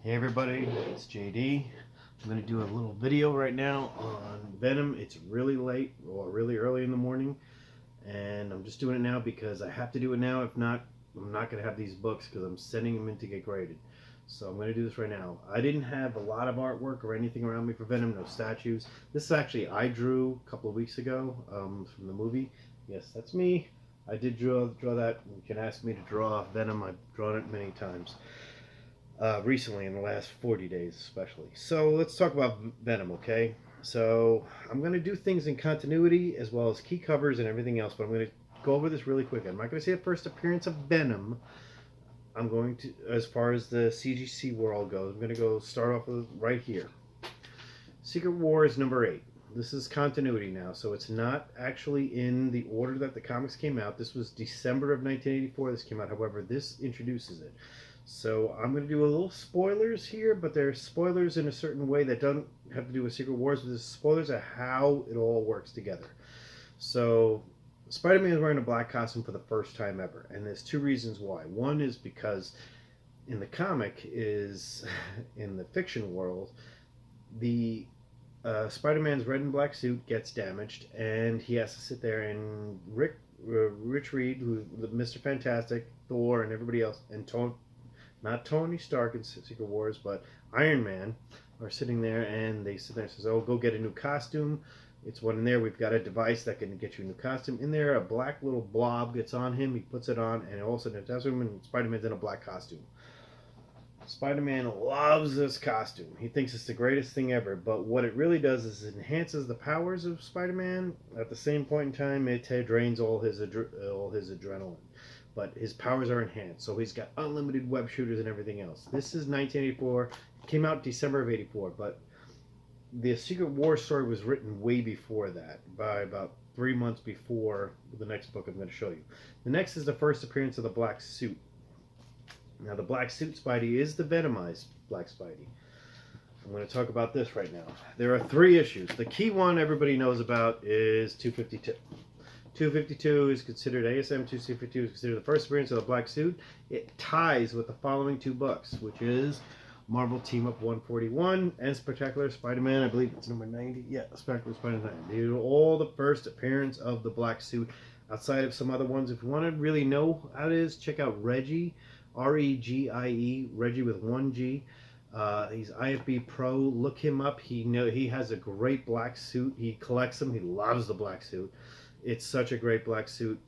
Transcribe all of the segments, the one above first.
Hey everybody, it's JD. I'm going to do a little video right now on Venom. It's really late or really early in the morning, and I'm just doing it now because I have to do it now. If not, I'm not going to have these books because I'm sending them in to get graded. So I'm going to do this right now. I didn't have a lot of artwork or anything around me for Venom, no statues. This is actually I drew a couple of weeks ago from the movie. Yes, that's me. I did draw that. You can ask me to draw Venom. I've drawn it many times. Recently, in the last 40 days especially. So let's talk about Venom, okay? So I'm going to do things in continuity as well as key covers and everything else, but I'm going to go over this really quick. I'm not going to say the first appearance of Venom. I'm going to, as far as the CGC world goes, I'm going to go start off with right here. Secret Wars number 8. This is continuity now, so it's not actually in the order that the comics came out. This was December of 1984 this came out. However, this introduces it. So I'm going to do a little spoilers here, but they're spoilers in a certain way that don't have to do with Secret Wars, but there's spoilers of how it all works together. So Spider-Man is wearing a black costume for the first time ever, and there's two reasons why. One is because in the comic is, in the fiction world, the Spider-Man's red and black suit gets damaged, and he has to sit there, and Rich Reed, who Mr. Fantastic, Thor, and everybody else, and not Tony Stark in Secret Wars, but Iron Man, are sitting there, and they sit there and says, "Oh, go get a new costume." It's one in there. We've got a device that can get you a new costume. In there, a black little blob gets on him. He puts it on, and all of a sudden, it tells him, and Spider-Man's in a black costume. Spider-Man loves this costume. He thinks it's the greatest thing ever, but what it really does is it enhances the powers of Spider-Man. At the same point in time, it drains all his adrenaline. But his powers are enhanced, so he's got unlimited web shooters and everything else. This is 1984. It came out December of 84, but the Secret War story was written way before that, by about 3 months before the next book I'm going to show you. The next is the first appearance of the Black Suit. Now, the Black Suit Spidey is the Venomized Black Spidey. I'm going to talk about this right now. There are 3 issues. The key one everybody knows about is 252. 252 is considered, ASM 252 is considered the first appearance of the Black Suit. It ties with the following 2 books, which is Marvel Team Up 141 and Spectacular Spider-Man. I believe it's number 90. Yeah, Spectacular Spider-Man. These are all the first appearance of the Black Suit, outside of some other ones. If you want to really know how it is, check out Reggie, Regie, Reggie with 1 G. He's IFB Pro. Look him up. He has a great black suit. He collects them. He loves the black suit. It's such a great black suit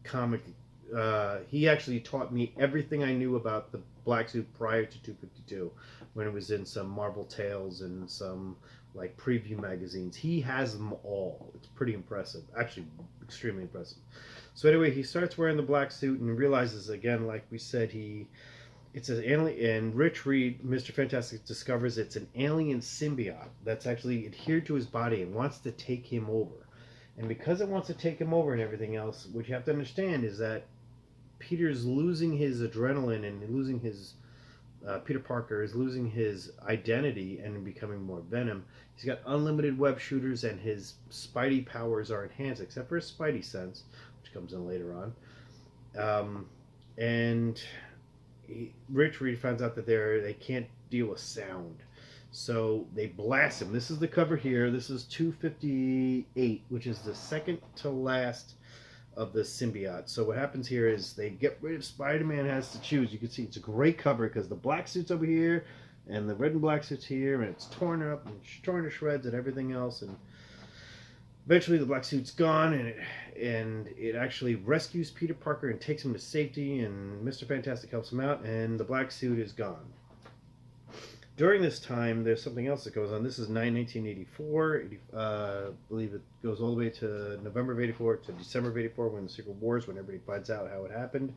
comic. He actually taught me everything I knew about the black suit prior to 252, when it was in some Marvel Tales and some like preview magazines. He has them all. It's pretty impressive. Actually, extremely impressive. So anyway, he starts wearing the black suit and realizes, again, like we said, it's an alien, and Rich Reed, Mr. Fantastic, discovers it's an alien symbiote that's actually adhered to his body and wants to take him over. And because it wants to take him over and everything else, what you have to understand is that Peter's losing his adrenaline and losing his Peter Parker is losing his identity and becoming more Venom. He's got unlimited web shooters, and his Spidey powers are enhanced, except for his Spidey sense, which comes in later on. Rich Reed finds out that they can't deal with sound, so they blast him. This is the cover here. This is 258, which is the second to last of the symbiote. So what happens here is they get rid of Spider-Man. Has to choose. You can see it's a great cover because the black suit's over here and the red and black suit's here, and it's torn up and torn to shreds and everything else. And eventually the black suit's gone, and it actually rescues Peter Parker and takes him to safety, and Mr. Fantastic helps him out, and the black suit is gone. During this time, there's something else that goes on. This is 1984. I believe it goes all the way to November of 84 to December of 84, when the Secret Wars, when everybody finds out how it happened.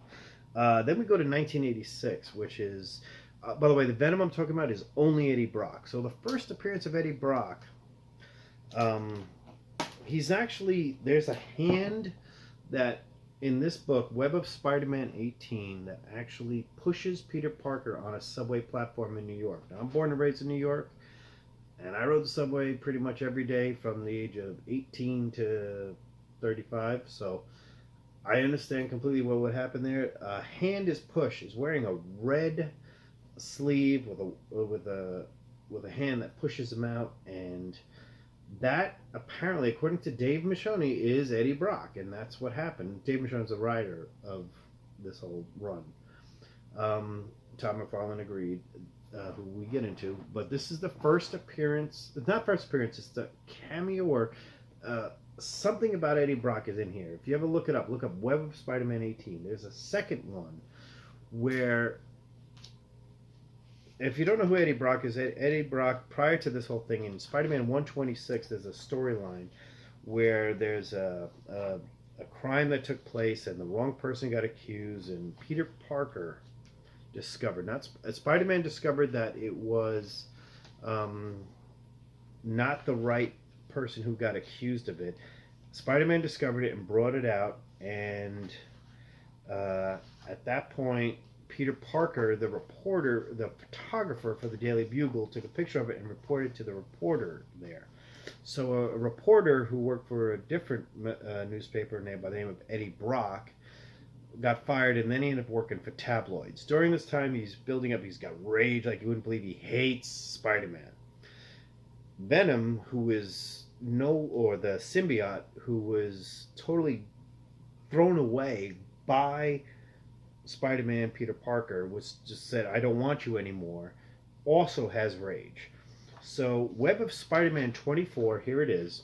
Then we go to 1986, which is, by the way, the Venom I'm talking about is only Eddie Brock. So the first appearance of Eddie Brock, he's actually, there's a hand that in this book, Web of Spider-Man 18, that actually pushes Peter Parker on a subway platform in New York. Now, I'm born and raised in New York, and I rode the subway pretty much every day from the age of 18 to 35, so I understand completely what would happen there. A hand is pushed. He's wearing a red sleeve with a hand that pushes him out, and that apparently, according to Dave Michonne, is Eddie Brock, and that's what happened. Dave Michonne's the writer of this whole run. Tom McFarlane agreed, who we get into, but this is the first appearance. It's not first appearance; it's the cameo or something about Eddie Brock is in here. If you ever look it up, look up Web of Spider-Man 18. There's a second one where, if you don't know who Eddie Brock is, Eddie Brock, prior to this whole thing, in Spider-Man 126, there's a storyline where there's a crime that took place and the wrong person got accused, and Peter Parker discovered, Spider-Man discovered that it was not the right person who got accused of it. Spider-Man discovered it and brought it out, and at that point, Peter Parker, the reporter, the photographer for the Daily Bugle, took a picture of it and reported to the reporter there. So a reporter who worked for a different newspaper by the name of Eddie Brock got fired, and then he ended up working for tabloids. During this time, he's building up, he's got rage like you wouldn't believe. He hates Spider-Man. Venom, who is the symbiote, who was totally thrown away by Spider-Man Peter Parker, was just said, I don't want you anymore, also has rage. So Web of Spider-Man 24, here it is.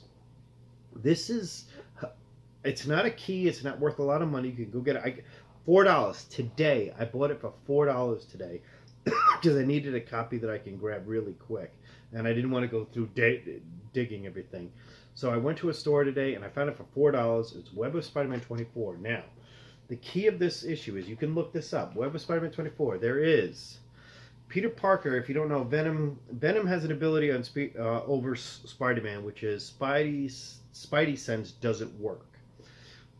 This is, it's not a key, it's not worth a lot of money. You can go get it. $4 today. I bought it for $4 today because I needed a copy that I can grab really quick, and I didn't want to go through digging everything. So I went to a store today and I found it for $4. It's Web of Spider-Man 24. Now, the key of this issue is, you can look this up, Web of Spider-Man 24. There is Peter Parker. If you don't know, Venom has an ability on over Spider-Man, which is Spidey sense doesn't work.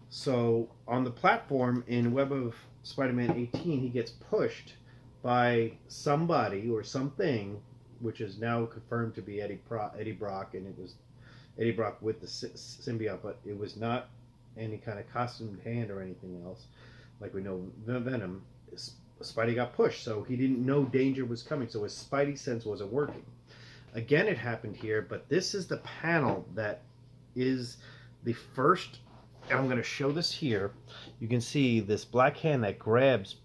So on the platform in Web of Spider-Man 18, he gets pushed by somebody or something, which is now confirmed to be Eddie Brock, and it was Eddie Brock with the symbiote, but it was not any kind of costumed hand or anything else. Like we know Venom, Spidey got pushed, so he didn't know danger was coming, so his Spidey sense wasn't working. Again, it happened here, but this is the panel that is the first, and I'm going to show this here. You can see this black hand that grabs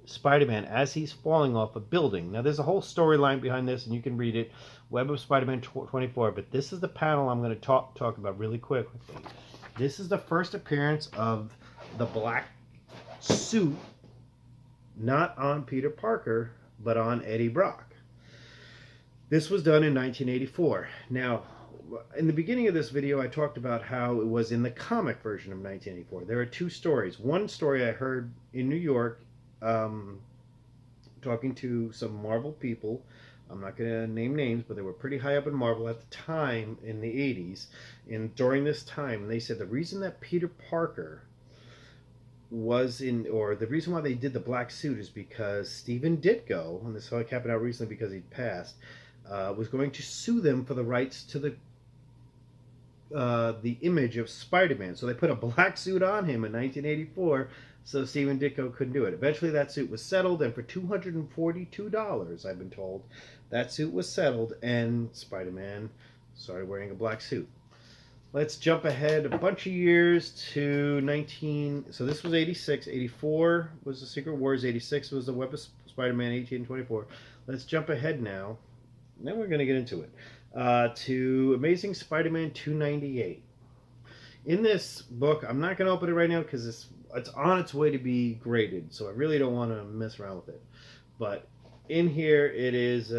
Spider-Man as he's falling off a building. Now, there's a whole storyline behind this, and you can read it, Web of Spider-Man 24, but this is the panel I'm going to talk about really quickly. This is the first appearance of the black suit, not on Peter Parker, but on Eddie Brock. This was done in 1984. Now, in the beginning of this video, I talked about how it was in the comic version of 1984. There are two stories. One story I heard in New York, talking to some Marvel people. I'm not going to name names, but they were pretty high up in Marvel at the time in the 80s. And during this time, they said the reason that Peter Parker was in, or the reason why they did the black suit is because Stephen Ditko, and this happened out recently because he'd passed, was going to sue them for the rights to the image of Spider-Man. So they put a black suit on him in 1984, so Stephen Ditko couldn't do it. Eventually that suit was settled, and for $242, I've been told, that suit was settled, and Spider-Man started wearing a black suit. Let's jump ahead a bunch of years to so this was 86, 84 was the Secret Wars, 86 was the Web of Spider-Man 1824. Let's jump ahead now, and then we're going to get into it, to Amazing Spider-Man 298. In this book, I'm not going to open it right now because it's on its way to be graded, so I really don't want to mess around with it. But in here, it is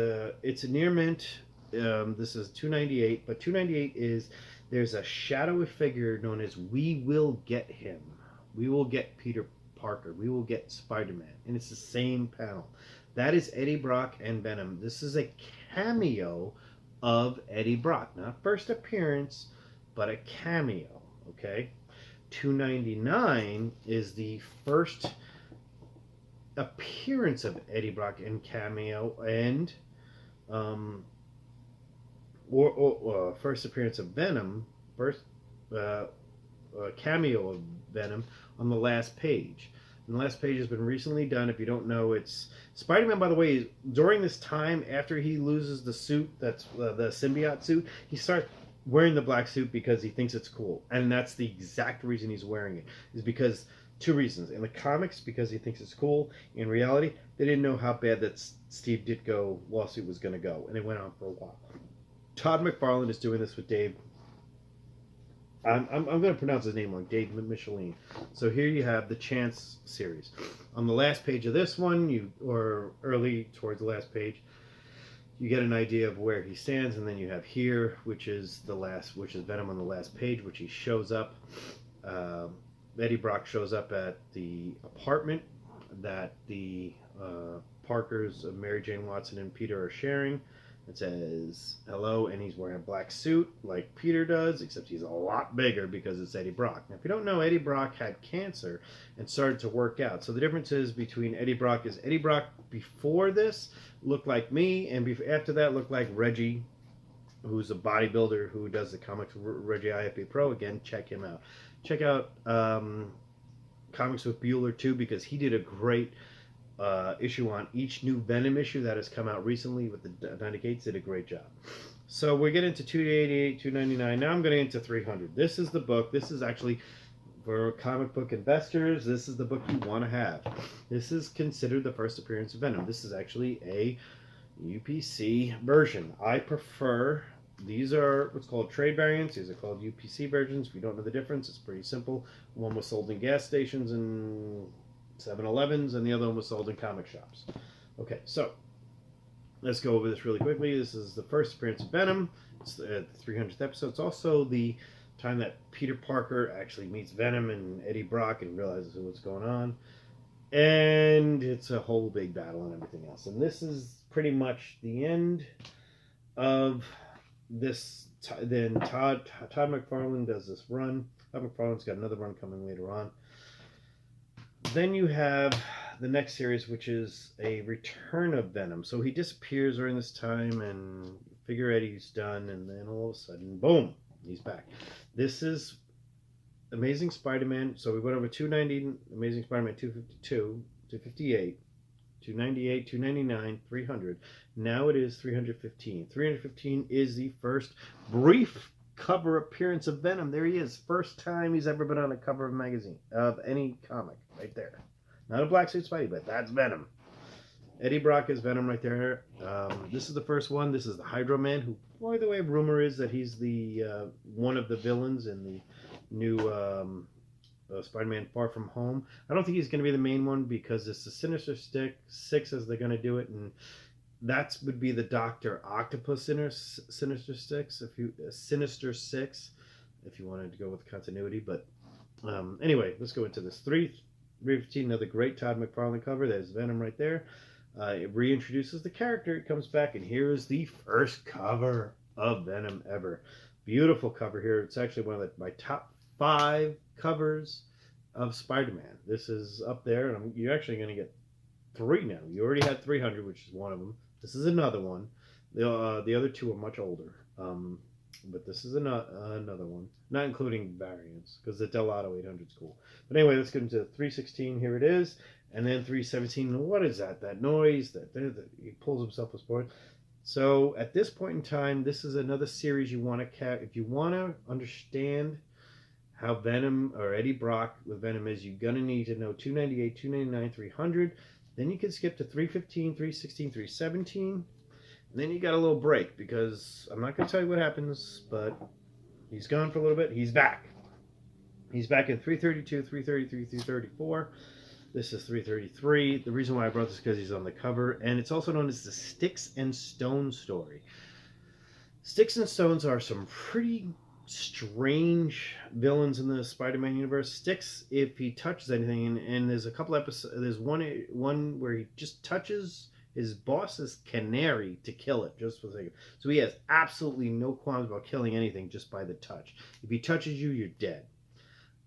it's a near mint. This is 298, but 298 is, there's a shadowy figure known as We Will Get Him. We will get Peter Parker. We will get Spider-Man. And it's the same panel. That is Eddie Brock and Venom. This is a cameo of Eddie Brock. Not first appearance, but a cameo. Okay? 299 is the first appearance of Eddie Brock in cameo, and first appearance of Venom, first cameo of Venom on the last page. And the last page has been recently done. If you don't know, it's Spider-Man, by the way, during this time after he loses the suit, that's the symbiote suit, he starts wearing the black suit because he thinks it's cool. And that's the exact reason he's wearing it, is because two reasons. In the comics, because he thinks it's cool. In reality, they didn't know how bad that Steve Ditko lawsuit was going to go, and it went on for a while. Todd McFarlane is doing this with Dave. I'm going to pronounce his name wrong, Dave Michelin. So here you have the Chance series. On the last page of this one, or early towards the last page, you get an idea of where he stands, and then you have here, which is Venom on the last page, which he shows up. Eddie Brock shows up at the apartment that the Parkers of Mary Jane Watson and Peter are sharing. It says hello, and he's wearing a black suit like Peter does, except he's a lot bigger because it's Eddie Brock. Now, if you don't know, Eddie Brock had cancer and started to work out. So the difference is between Eddie Brock before this looked like me, and after that looked like Reggie, who's a bodybuilder who does the comics, Reggie IFB Pro. Again, check him out. Check out Comics with Bueller too, because he did a great issue on each new Venom issue that has come out recently with the 90 Gates. Did a great job. So we get into 288, 299. Now I'm getting into 300. This is the book. This is actually for comic book investors. This is the book you want to have. This is considered the first appearance of Venom. This is actually a UPC version. I prefer. These are what's called trade variants. These are called UPC versions. If you don't know the difference, it's pretty simple. One was sold in gas stations and 7-Elevens, and the other one was sold in comic shops. Okay, so let's go over this really quickly. This is the first appearance of Venom. It's the 300th episode. It's also the time that Peter Parker actually meets Venom and Eddie Brock and realizes what's going on. And it's a whole big battle and everything else. And this is pretty much the end of this. Then Todd McFarlane does this run. Todd McFarlane's got another run coming later on. Then you have the next series, which is a return of Venom. So he disappears during this time, and figure Eddie's done, and then all of a sudden, boom, he's back. This is Amazing Spider-Man. So we went over 290, Amazing Spider-Man 252, 258, 298, 299, 300. Now it is 315. 315 is the first brief cover appearance of Venom. There he is. First time he's ever been on a cover of a magazine, of any comic, right there. Not a black suit Spidey, but that's Venom. Eddie Brock is Venom right there. This is the first one. This is the Hydro Man, who, by the way, rumor is that he's the one of the villains in the new Spider-Man Far From Home. I don't think he's going to be the main one because it's the Sinister Six as they're going to do it, and that would be the Dr. Octopus Sinister Six, Sinister Six, if you wanted to go with continuity. But anyway, let's go into this 315. Another great Todd McFarlane cover. There's Venom right there. It reintroduces the character. It comes back, and here's the first cover of Venom ever. Beautiful cover here. It's actually one of my top 5 covers of Spider-Man. This is up there, and you're actually going to get 3 now. You already had 300, which is one of them. This is another one. The other 2 are much older, but this is another one, not including variants, because the Delato 800 is cool. But anyway, let's get into 316. Here it is, and then 317. What is that? That noise that he pulls himself a sport. So at this point in time, this is another series you want to if you want to understand how Venom or Eddie Brock with Venom is, you're going to need to know 298, 299, 300. Then you can skip to 315, 316, 317. And then you got a little break, because I'm not going to tell you what happens, but he's gone for a little bit. He's back. He's back in 332, 333, 334. This is 333. The reason why I brought this is because he's on the cover. And it's also known as the Sticks and Stones story. Sticks and Stones are some pretty strange villains in the Spider-Man universe. Sticks, if he touches anything, and there's a couple episodes, there's one where he just touches his boss's canary to kill it, just for the sake of. So he has absolutely no qualms about killing anything just by the touch. If he touches you, you're dead.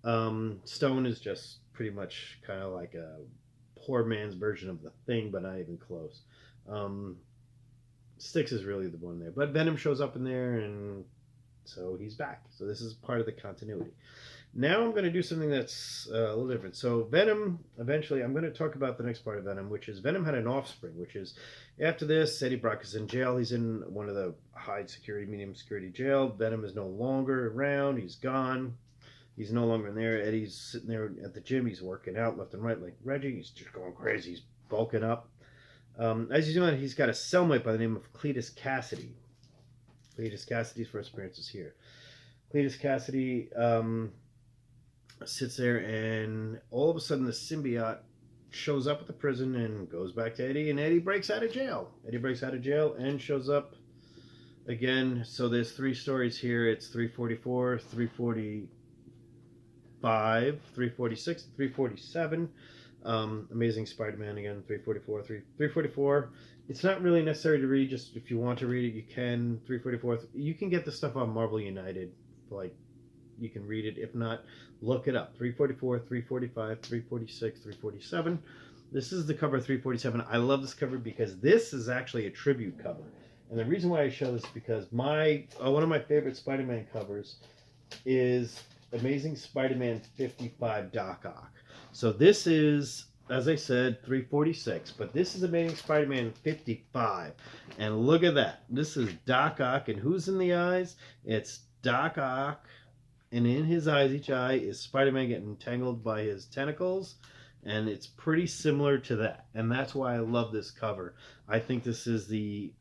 Stone is just pretty much kind of like a poor man's version of the Thing, but not even close. Sticks is really the one there, but Venom shows up in there, and so he's back. So this is part of the continuity. Now I'm going to do something that's a little different. So Venom, eventually, I'm going to talk about the next part of Venom, which is Venom had an offspring, which is after this, Eddie Brock is in jail. He's in one of the high security, medium security jail. Venom is no longer around. He's gone. He's no longer in there. Eddie's sitting there at the gym. He's working out left and right like Reggie. He's just going crazy. He's bulking up. As he's doing it, he's got a cellmate by the name of Cletus Cassidy. Cletus Cassidy's first appearance is here. Cletus Cassidy sits there, and all of a sudden the symbiote shows up at the prison and goes back to Eddie, and Eddie breaks out of jail. Eddie breaks out of jail and shows up again. So there's 3 stories here. It's 344, 345, 346, 347. Amazing Spider-Man again, 344, 344. It's not really necessary to read. Just if you want to read it, you can. 344. You can get the stuff on Marvel United. Like, you can read it. If not, look it up. 344, 345, 346, 347. This is the cover of 347. I love this cover because this is actually a tribute cover. And the reason why I show this is because one of my favorite Spider-Man covers is Amazing Spider-Man 55 Doc Ock. So this is, as I said, 346, but this is Amazing Spider-Man 55. And look at that. This is Doc Ock, and who's in the eyes? It's Doc Ock, and in his eyes, each eye, is Spider-Man getting entangled by his tentacles, and it's pretty similar to that. And that's why I love this cover. I think this is the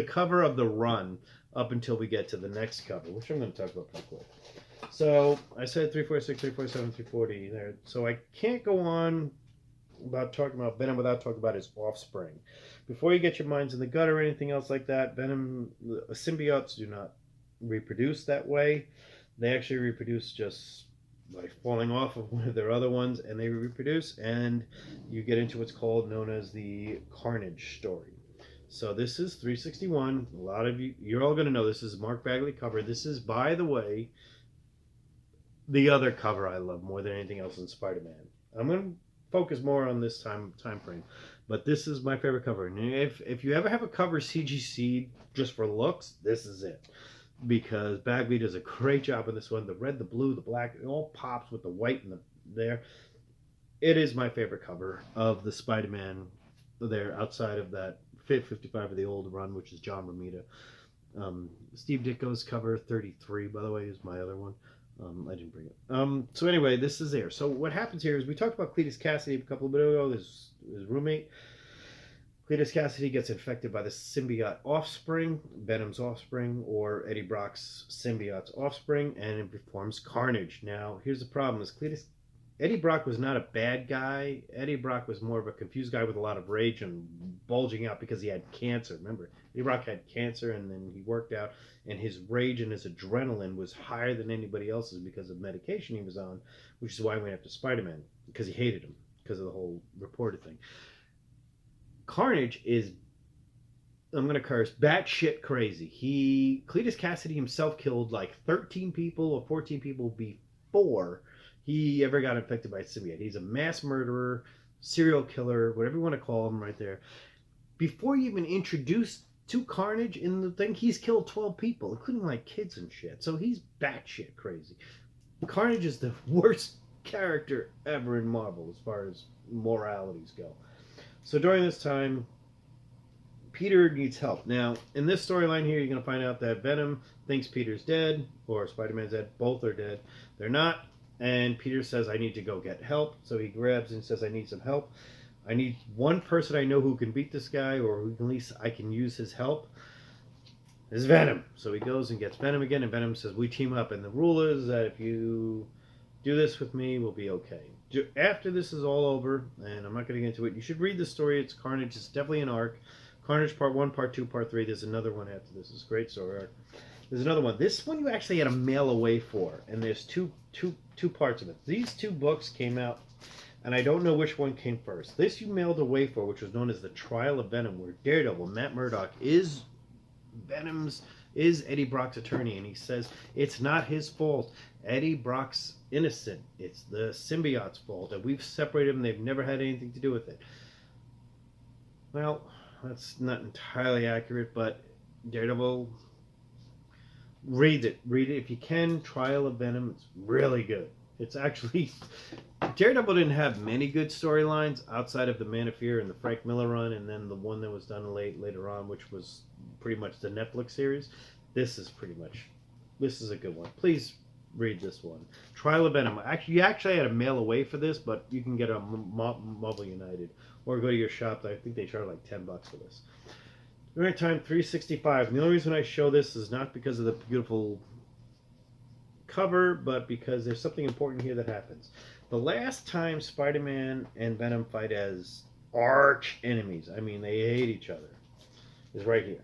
cover of the run up until we get to the next cover, which I'm going to talk about pretty quick. So I said 346, 347, 340 there. So I can't go on about talking about Venom without talking about his offspring. Before you get your minds in the gut or anything else like that, Venom, symbiotes do not reproduce that way. They actually reproduce just by falling off of one of their other ones, and they reproduce, and you get into what's known as the Carnage story. So this is 361. A lot of you're all going to know this is Mark Bagley cover. This is, by the way, the other cover I love more than anything else in Spider-Man. I'm going to focus more on this time frame, but this is my favorite cover. And if you ever have a cover CGC'd just for looks, this is it. Because Bagley does a great job in this one. The red, the blue, the black, it all pops with the white and there. It is my favorite cover of the Spider-Man there, outside of that 55 of the old run, which is John Romita. Steve Ditko's cover 33, by the way, is my other one. I didn't bring it. So anyway, this is there. So what happens here is we talked about Cletus Cassidy a couple of minutes ago, his roommate. Cletus Cassidy gets infected by the symbiote offspring, Venom's offspring, or Eddie Brock's symbiote's offspring, and it performs carnage. Now, here's the problem: Eddie Brock was not a bad guy. Eddie Brock was more of a confused guy with a lot of rage and bulging out because he had cancer. Remember, Eddie Brock had cancer, and then he worked out, and his rage and his adrenaline was higher than anybody else's because of medication he was on, which is why we went after Spider-Man, because he hated him because of the whole reporter thing. Carnage is, I'm going to curse, batshit crazy. Cletus Cassidy himself killed like 13 people or 14 people before he ever got infected by a symbiote. He's a mass murderer, serial killer, whatever you want to call him right there. Before you even introduced to Carnage in the thing, he's killed 12 people, including like kids and shit. So he's batshit crazy. Carnage is the worst character ever in Marvel as far as moralities go. So during this time, Peter needs help. Now, in this storyline here, you're going to find out that Venom thinks Peter's dead, or Spider-Man's dead. Both are dead. They're not. And Peter says, I need to go get help. So he grabs and says, I need some help. I need one person I know who can beat this guy, or who at least I can use his help. Is Venom. So he goes and gets Venom again, and Venom says, we team up. And the rule is that if you do this with me, we'll be okay. After this is all over, and I'm not going to get into it, you should read the story. It's Carnage. It's definitely an arc. Carnage Part 1, Part 2, Part 3. There's another one after this. It's a great story arc. There's another one. This one you actually had to mail away for, and there's two parts of it. These 2 books came out, and I don't know which one came first. This you mailed away for, which was known as The Trial of Venom, where Daredevil, Matt Murdock, is Eddie Brock's attorney, and he says it's not his fault. Eddie Brock's innocent. It's the symbiote's fault, and we've separated them. They've never had anything to do with it. Well, that's not entirely accurate, but Daredevil read it. Read it if you can. Trial of Venom. It's really good. It's actually Daredevil didn't have many good storylines outside of the Man of Fear and the Frank Miller run, and then the one that was done later on, which was pretty much the Netflix series. This is a good one. Please read this one. Trial of Venom. Actually, you actually had to mail away for this, but you can get it on Marvel United or go to your shop. I think they charge like $10 for this. Running time 365. And the only reason I show this is not because of the beautiful cover, but because there's something important here that happens. The last time Spider-Man and Venom fight as arch enemies, I mean they hate each other, is right here.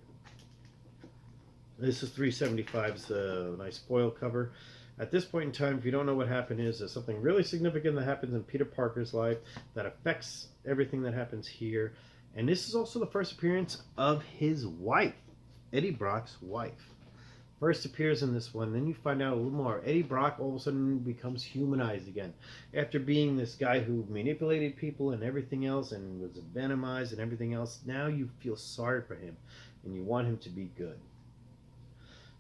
This is 375's nice foil cover. At this point in time, if you don't know what happened, there's something really significant that happens in Peter Parker's life that affects everything that happens here. And this is also the first appearance of his wife, Eddie Brock's wife. First appears in this one, then you find out a little more. Eddie Brock all of a sudden becomes humanized again. After being this guy who manipulated people and everything else and was venomized and everything else, now you feel sorry for him and you want him to be good.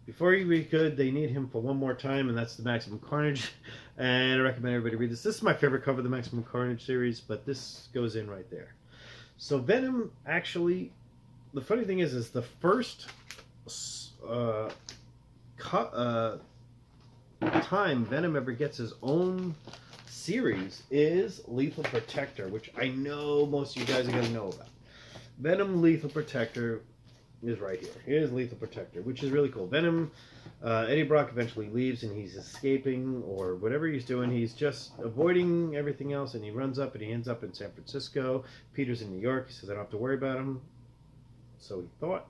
Before he be good, they need him for one more time, and that's the Maximum Carnage. And I recommend everybody read this. This is my favorite cover of the Maximum Carnage series, but this goes in right there. So Venom, actually, the funny thing is the first time Venom ever gets his own series is Lethal Protector, which I know most of you guys are going to know about. Venom Lethal Protector is right here. Here's Lethal Protector, which is really cool. Venom, Eddie Brock eventually leaves and he's escaping or whatever he's doing. He's just avoiding everything else and he runs up and he ends up in San Francisco. Peter's in New York. He says, I don't have to worry about him. So he thought.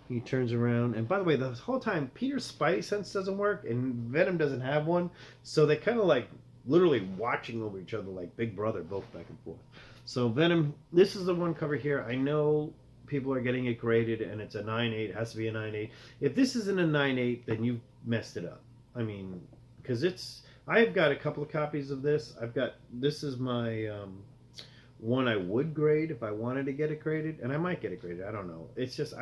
He turns around, and by the way, the whole time Peter's spidey sense doesn't work, and Venom doesn't have one, so they kind of like literally watching over each other like Big Brother, both back and forth. So Venom, this is the one cover here. I know people are getting it graded, and it's a 9.8. It has to be a 9.8. If this isn't a 9.8, then you've messed it up. I mean, because I've got a couple of copies of this. This is my one I would grade if I wanted to get it graded, and I might get it graded. I don't know. It's just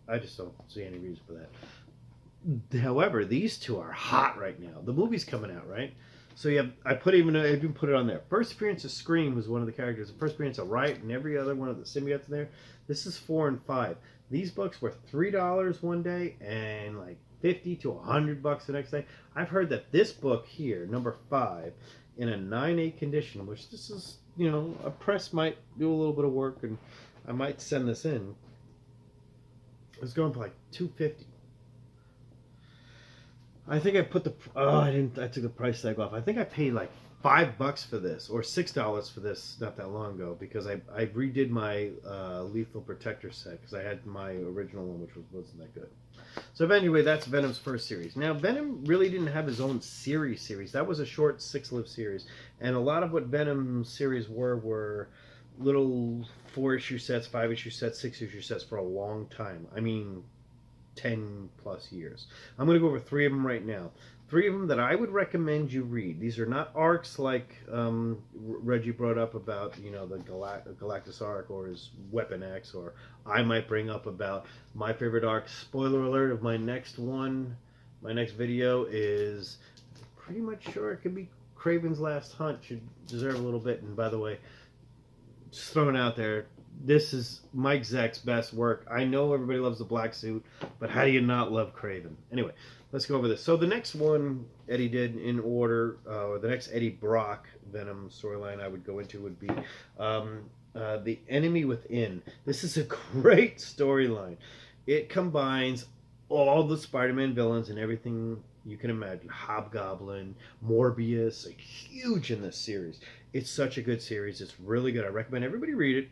I just don't see any reason for that. However, these two are hot right now. The movie's coming out, right? So you have, I even put it on there. First appearance of Scream was one of the characters. The first appearance of Riot and every other one of the symbiotes in there. This is 4 and 5. These books were $3 one day and like $50 to $100 the next day. I've heard that this book here, number 5, in a 9.8 condition, which this is, you know, a press might do a little bit of work and I might send this in. It's going for like $250. I think I put I took the price tag off. I think I paid like $5 for this or $6 for this not that long ago because I redid my Lethal Protector set because I had my original one which wasn't that good. So anyway, that's Venom's first series. Now Venom really didn't have his own series. That was a short 6-lived series, and a lot of what Venom's series were little 4-issue sets, 5-issue sets, 6-issue sets for a long time. I mean, 10 plus years. I'm going to go over 3 of them right now. 3 of them that I would recommend you read. These are not arcs like Reggie brought up about, you know, the Galactus arc or his Weapon X, or I might bring up about my favorite arc. Spoiler alert of my next one, my next video is pretty much sure it could be Kraven's Last Hunt. Should deserve a little bit. And by the way, just throwing out there, this is Mike Zeck's best work. I know everybody loves the black suit, but how do you not love Kraven? Anyway, let's go over this. So the next one Eddie did in order, or the next Eddie Brock Venom storyline I would go into would be The Enemy Within. This is a great storyline. It combines all the Spider-Man villains and everything you can imagine. Hobgoblin, Morbius, huge in this series. It's such a good series. It's really good. I recommend everybody read it.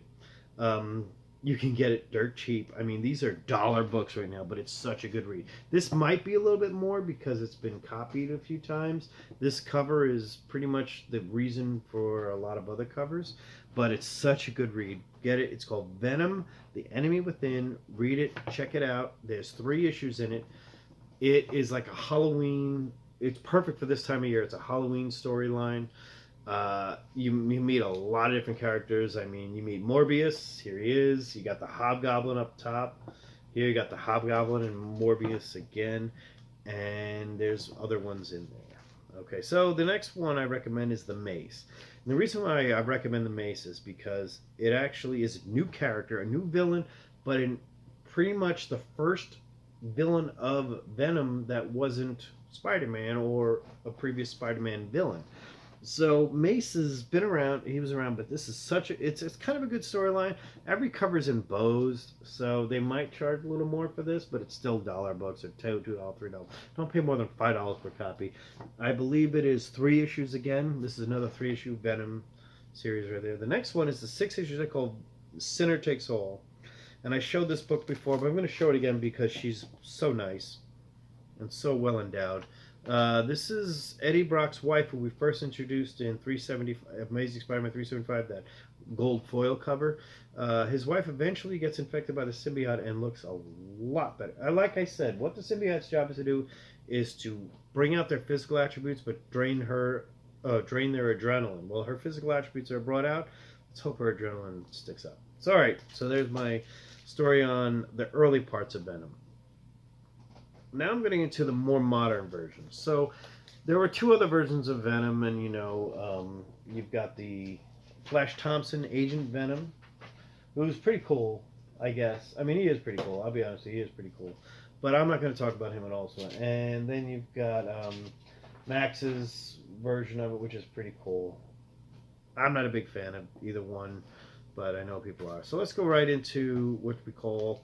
You can get it dirt cheap. I mean, these are dollar books right now, but it's such a good read. This might be a little bit more because it's been copied a few times. This cover is pretty much the reason for a lot of other covers, but it's such a good read. Get it. It's called Venom, The Enemy Within. Read it. Check it out. There's 3 issues in it. It is like a Halloween. It's perfect for this time of year. It's a Halloween storyline. You meet a lot of different characters. I mean, you meet Morbius. Here he is. You got the Hobgoblin up top. Here you got the Hobgoblin and Morbius again. and there's other ones in there. Okay, so the next one I recommend is the Mace. And the reason why I recommend the Mace is because it actually is a new character, a new villain, but in pretty much the first villain of Venom that wasn't Spider-Man or a previous Spider-Man villain. So Mace has been around. He was around, but this is such a. It's kind of a good storyline. Every cover's embossed, so they might charge a little more for this, but it's still dollar books or $2, $3. Don't pay more than $5 per copy. I believe it is 3 issues again. This is another 3-issue Venom series right there. The next one is the 6 issues I called Sinner Takes All, and I showed this book before, but I'm going to show it again because she's so nice and so well endowed. This is Eddie Brock's wife, who we first introduced in 375, Amazing Spider-Man 375, that gold foil cover. His wife eventually gets infected by the symbiote and looks a lot better. Like I said, what the symbiote's job is to do is to bring out their physical attributes, but drain their adrenaline. Well, her physical attributes are brought out. Let's hope her adrenaline sticks up. So, all right, so there's my story on the early parts of Venom. Now I'm getting into the more modern versions. So there were 2 other versions of Venom, and you've got the Flash Thompson Agent Venom, who's pretty cool, I guess. I mean, he is pretty cool. I'll be honest, he is pretty cool. But I'm not going to talk about him at all. And then you've got Max's version of it, which is pretty cool. I'm not a big fan of either one, but I know people are. So let's go right into what we call...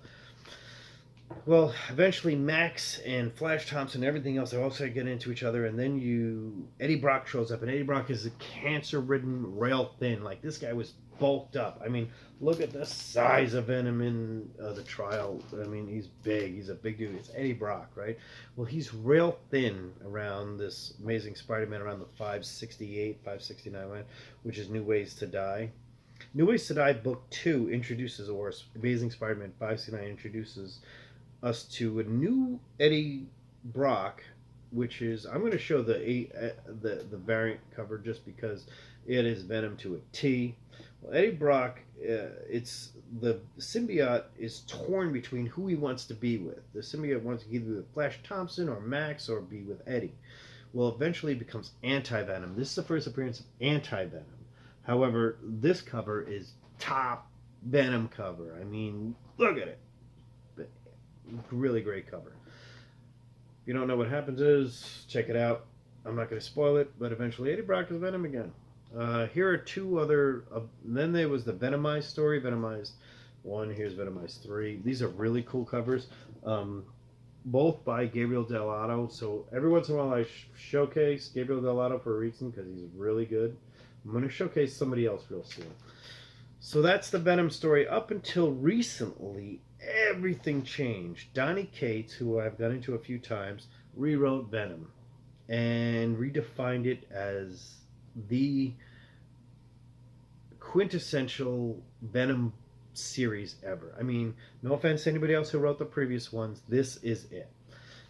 Well, eventually Max and Flash Thompson and everything else, they all start getting into each other, and then Eddie Brock shows up, and Eddie Brock is a cancer-ridden, rail thin. Like, this guy was bulked up. I mean, look at the size of Venom in the trial. I mean, he's big. He's a big dude. It's Eddie Brock, right? Well, he's rail thin around this Amazing Spider-Man, around the 568, 569, which is New Ways to Die. New Ways to Die Book 2 introduces, or Amazing Spider-Man 569 introduces us to a new Eddie Brock, which is, I'm going to show the variant cover just because it is Venom to a T. Well, Eddie Brock, it's the symbiote is torn between who he wants to be with. The symbiote wants to either be with Flash Thompson or Max or be with Eddie. Well, eventually it becomes anti-Venom. This is the first appearance of anti-Venom. However, this cover is top Venom cover. I mean, look at it. Really great cover. If you don't know what happens is, check it out. I'm not going to spoil it, but eventually Eddie Brock is Venom again. Here are 2 other... then there was the Venomized story, Venomized 1, here's Venomized 3. These are really cool covers, both by Gabriel Dell'Otto. So every once in a while I showcase Gabriel Dell'Otto for a reason, because he's really good. I'm going to showcase somebody else real soon. So that's the Venom story. Up until recently, everything changed. Donny Cates, who I've gone into a few times, rewrote Venom and redefined it as the quintessential Venom series ever. I mean, no offense to anybody else who wrote the previous ones, this is it.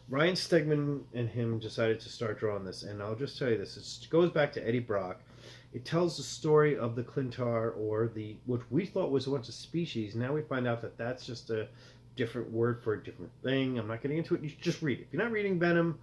Ryan Stegman and him decided to start drawing this, and I'll just tell you this. It goes back to Eddie Brock. It tells the story of the Clintar, or what we thought was once a species. Now we find out that that's just a different word for a different thing. I'm not getting into it. You should just read it. If you're not reading Venom,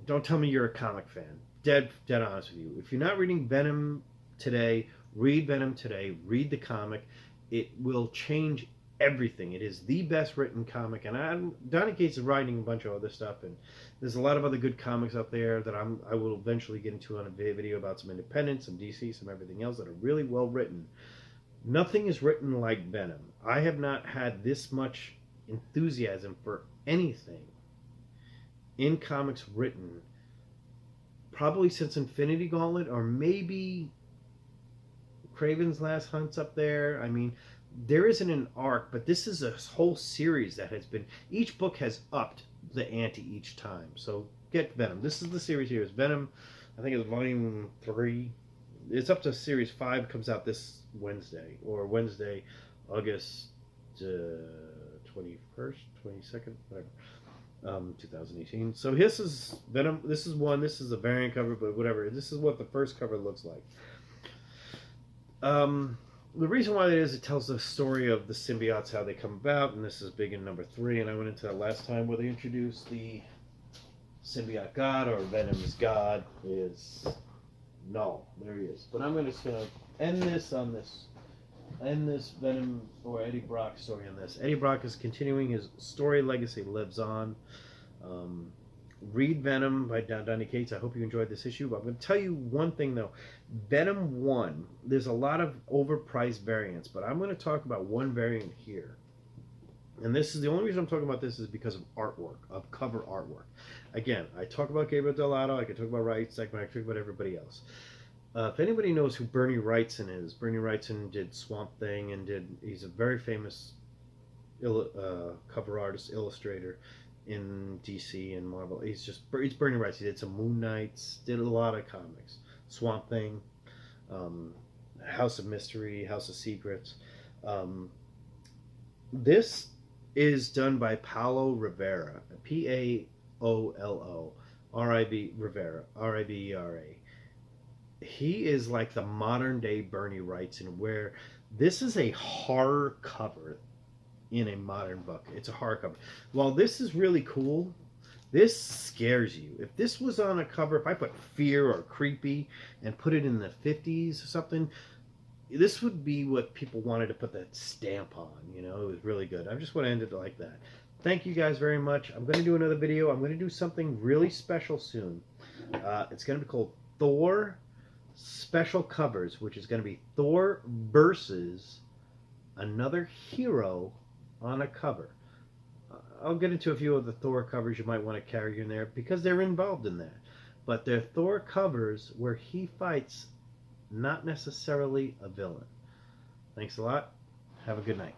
don't tell me you're a comic fan. Dead honest with you. If you're not reading Venom today, read Venom today. Read the comic. It will change everything. It is the best written comic, and Donny Cates is writing a bunch of other stuff, and there's a lot of other good comics out there that I will eventually get into on a video about some independent, some DC, some everything else that are really well written. Nothing is written like Venom. I have not had this much enthusiasm for anything in comics written probably since Infinity Gauntlet, or maybe Kraven's Last Hunt's up there. I mean, there isn't an arc, but this is a whole series that has been... Each book has upped the ante each time. So get Venom. This is the series here. It's Venom. I think it's volume 3. It's up to series 5. Comes out this Wednesday. Or Wednesday, August 21st, 22nd, whatever. 2018. So this is Venom. This is one. This is a variant cover, but whatever. This is what the first cover looks like. The reason why that is, it tells the story of the symbiotes, how they come about, and this is big in number 3, and I went into that last time where they introduced the symbiote god or Venom's god is null. There he is. But I'm just gonna end this on this. End this Venom or Eddie Brock story on this. Eddie Brock is continuing his story legacy lives on. Read Venom by Donny Cates. I hope you enjoyed this issue. But I'm going to tell you one thing though. Venom 1, there's a lot of overpriced variants, but I'm going to talk about one variant here. And this is the only reason I'm talking about this is because of artwork, of cover artwork. Again, I talk about Gabriel Dell'Otto, I can talk about Wrightson, I can talk about everybody else. If anybody knows who Bernie Wrightson is, Bernie Wrightson did Swamp Thing and he's a very famous cover artist, illustrator in DC and Marvel. He's Bernie Wrightson. He did some Moon Knights, did a lot of comics. Swamp Thing, House of Mystery, House of Secrets. This is done by Paulo Rivera, Paolo Rivera, Ribera. He is like the modern day Bernie Wrightson, where this is a horror cover in a modern book. It's a horror cover. While this is really cool, this scares you. If this was on a cover, if I put fear or creepy and put it in the 50s or something, this would be what people wanted to put that stamp on. You know, it was really good. I just want to end it like that. Thank you guys very much. I'm going to do another video. I'm going to do something really special soon. It's going to be called Thor Special Covers, which is going to be Thor versus another hero on a cover. I'll get into a few of the Thor covers you might want to carry in there because they're involved in that. But they're Thor covers where he fights not necessarily a villain. Thanks a lot. Have a good night.